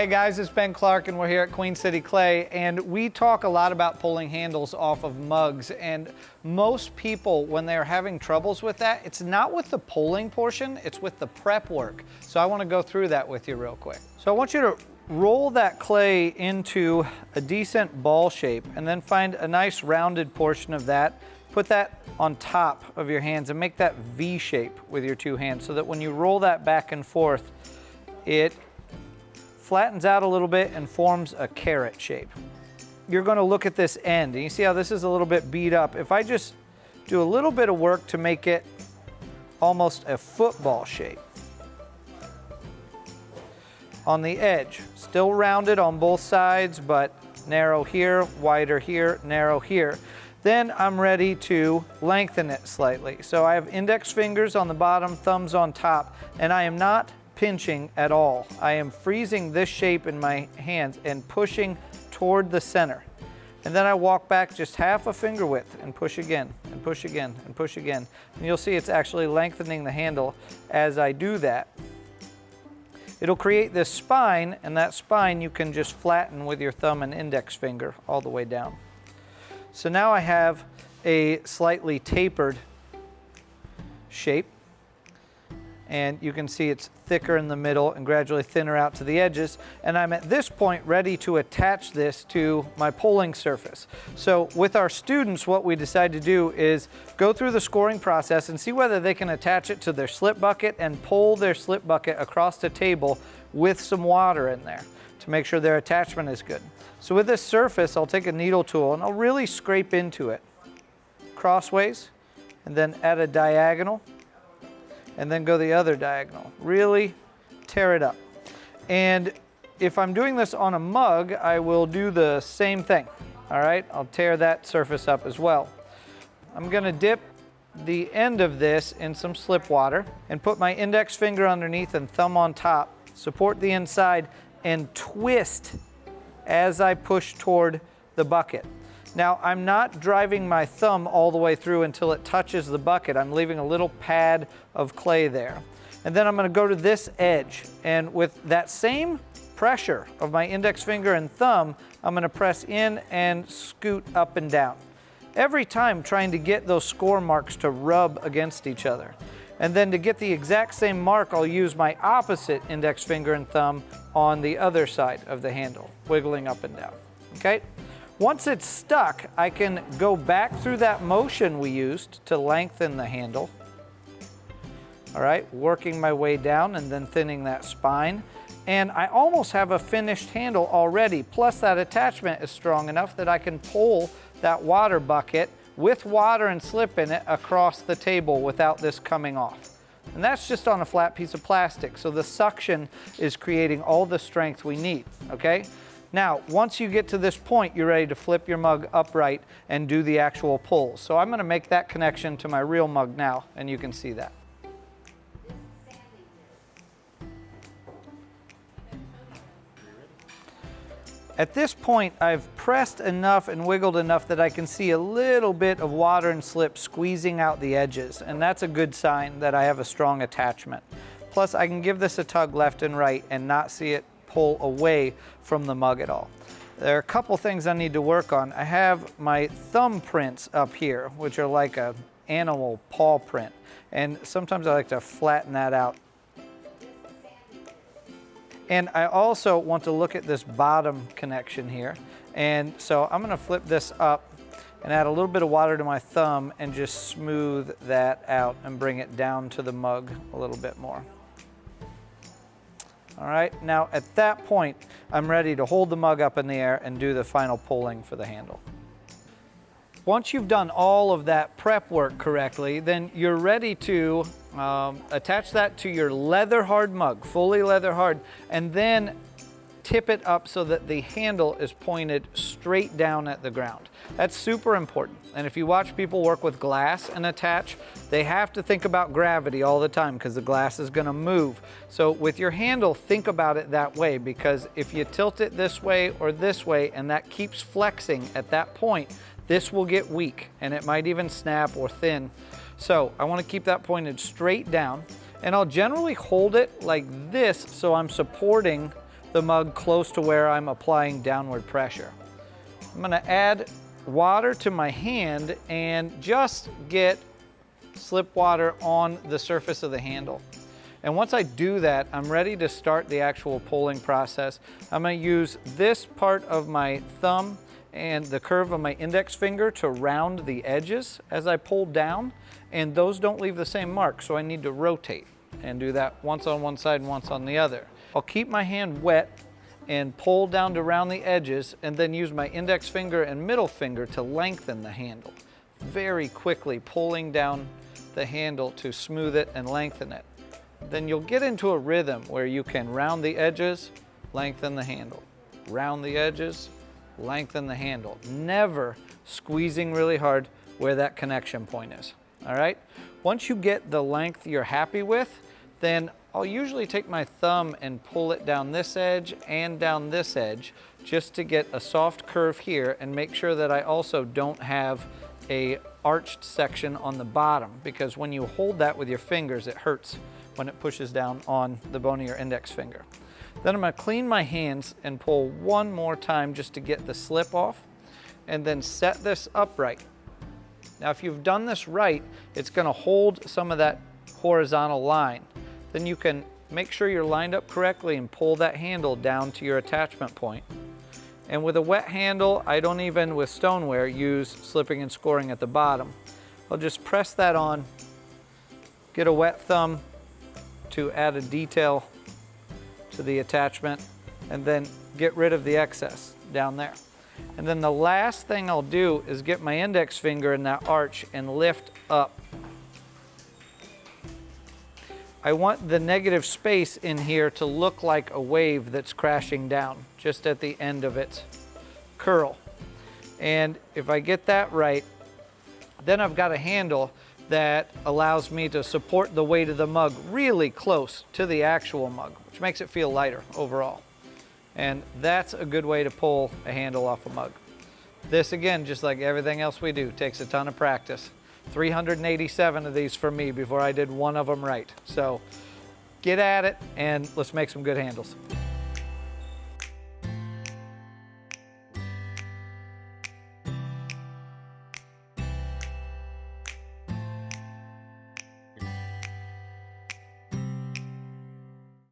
Hey guys, it's Ben Clark and we're here at Queen City Clay, and we talk a lot about pulling handles off of mugs, and most people, when they're having troubles with that, it's not with the pulling portion, it's with the prep work. So I want to go through that with you real quick. So I want you to roll that clay into a decent ball shape and then find a nice rounded portion of that. Put that on top of your hands and make that V shape with your two hands so that when you roll that back and forth, it flattens out a little bit and forms a carrot shape. You're going to look at this end and you see how this is a little bit beat up. If I just do a little bit of work to make it almost a football shape on the edge, still rounded on both sides, but narrow here, wider here, narrow here. Then I'm ready to lengthen it slightly. So I have index fingers on the bottom, thumbs on top, and I am not pinching at all. I am freezing this shape in my hands and pushing toward the center. And then I walk back just half a finger width and push again, and push again, and push again. And you'll see it's actually lengthening the handle as I do that. It'll create this spine, and that spine you can just flatten with your thumb and index finger all the way down. So now I have a slightly tapered shape, and you can see it's thicker in the middle and gradually thinner out to the edges. And I'm at this point ready to attach this to my pulling surface. So with our students, what we decide to do is go through the scoring process and see whether they can attach it to their slip bucket and pull their slip bucket across the table with some water in there to make sure their attachment is good. So with this surface, I'll take a needle tool and I'll really scrape into it crossways and then at a diagonal, and then go the other diagonal. Really tear it up. And if I'm doing this on a mug, I will do the same thing. All right, I'll tear that surface up as well. I'm gonna dip the end of this in some slip water and put my index finger underneath and thumb on top, support the inside, and twist as I push toward the bucket. Now, I'm not driving my thumb all the way through until it touches the bucket. I'm leaving a little pad of clay there. And then I'm going to go to this edge, and with that same pressure of my index finger and thumb, I'm going to press in and scoot up and down. Every time trying to get those score marks to rub against each other. And then to get the exact same mark, I'll use my opposite index finger and thumb on the other side of the handle, wiggling up and down. Okay? Once it's stuck, I can go back through that motion we used to lengthen the handle. All right, working my way down and then thinning that spine. And I almost have a finished handle already, plus that attachment is strong enough that I can pull that water bucket with water and slip in it across the table without this coming off. And that's just on a flat piece of plastic, so the suction is creating all the strength we need, okay? Now, once you get to this point, you're ready to flip your mug upright and do the actual pull. So I'm going to make that connection to my real mug now, and you can see that. At this point, I've pressed enough and wiggled enough that I can see a little bit of water and slip squeezing out the edges, and that's a good sign that I have a strong attachment. Plus, I can give this a tug left and right and not see it pull away from the mug at all. There are a couple things I need to work on. I have my thumb prints up here, which are like an animal paw print, and sometimes I like to flatten that out. And I also want to look at this bottom connection here, and so I'm going to flip this up and add a little bit of water to my thumb and just smooth that out and bring it down to the mug a little bit more. All right, now at that point, I'm ready to hold the mug up in the air and do the final pulling for the handle. Once you've done all of that prep work correctly, then you're ready to attach that to your leather hard mug, fully leather hard, and then tip it up so that the handle is pointed straight down at the ground. That's super important. And if you watch people work with glass and attach, they have to think about gravity all the time because the glass is going to move. So with your handle, think about it that way, because if you tilt it this way or this way and that keeps flexing at that point, this will get weak and it might even snap or thin. So I want to keep that pointed straight down, and I'll generally hold it like this so I'm supporting the mug close to where I'm applying downward pressure. I'm gonna add water to my hand and just get slip water on the surface of the handle. And once I do that, I'm ready to start the actual pulling process. I'm gonna use this part of my thumb and the curve of my index finger to round the edges as I pull down, and those don't leave the same mark, so I need to rotate and do that once on one side and once on the other. I'll keep my hand wet and pull down to round the edges, and then use my index finger and middle finger to lengthen the handle. Very quickly pulling down the handle to smooth it and lengthen it. Then you'll get into a rhythm where you can round the edges, lengthen the handle, round the edges, lengthen the handle. Never squeezing really hard where that connection point is, all right? Once you get the length you're happy with, then I'll usually take my thumb and pull it down this edge and down this edge just to get a soft curve here and make sure that I also don't have a arched section on the bottom, because when you hold that with your fingers, it hurts when it pushes down on the bone of your index finger. Then I'm gonna clean my hands and pull one more time just to get the slip off, and then set this upright. Now, if you've done this right, it's gonna hold some of that horizontal line. Then you can make sure you're lined up correctly and pull that handle down to your attachment point. And with a wet handle, I don't even, with stoneware, use slipping and scoring at the bottom. I'll just press that on, get a wet thumb to add a detail to the attachment, and then get rid of the excess down there. And then the last thing I'll do is get my index finger in that arch and lift up. I want the negative space in here to look like a wave that's crashing down just at the end of its curl. And if I get that right, then I've got a handle that allows me to support the weight of the mug really close to the actual mug, which makes it feel lighter overall. And that's a good way to pull a handle off a mug. This, again, just like everything else we do, takes a ton of practice. 387 of these for me before I did one of them right. So get at it and let's make some good handles.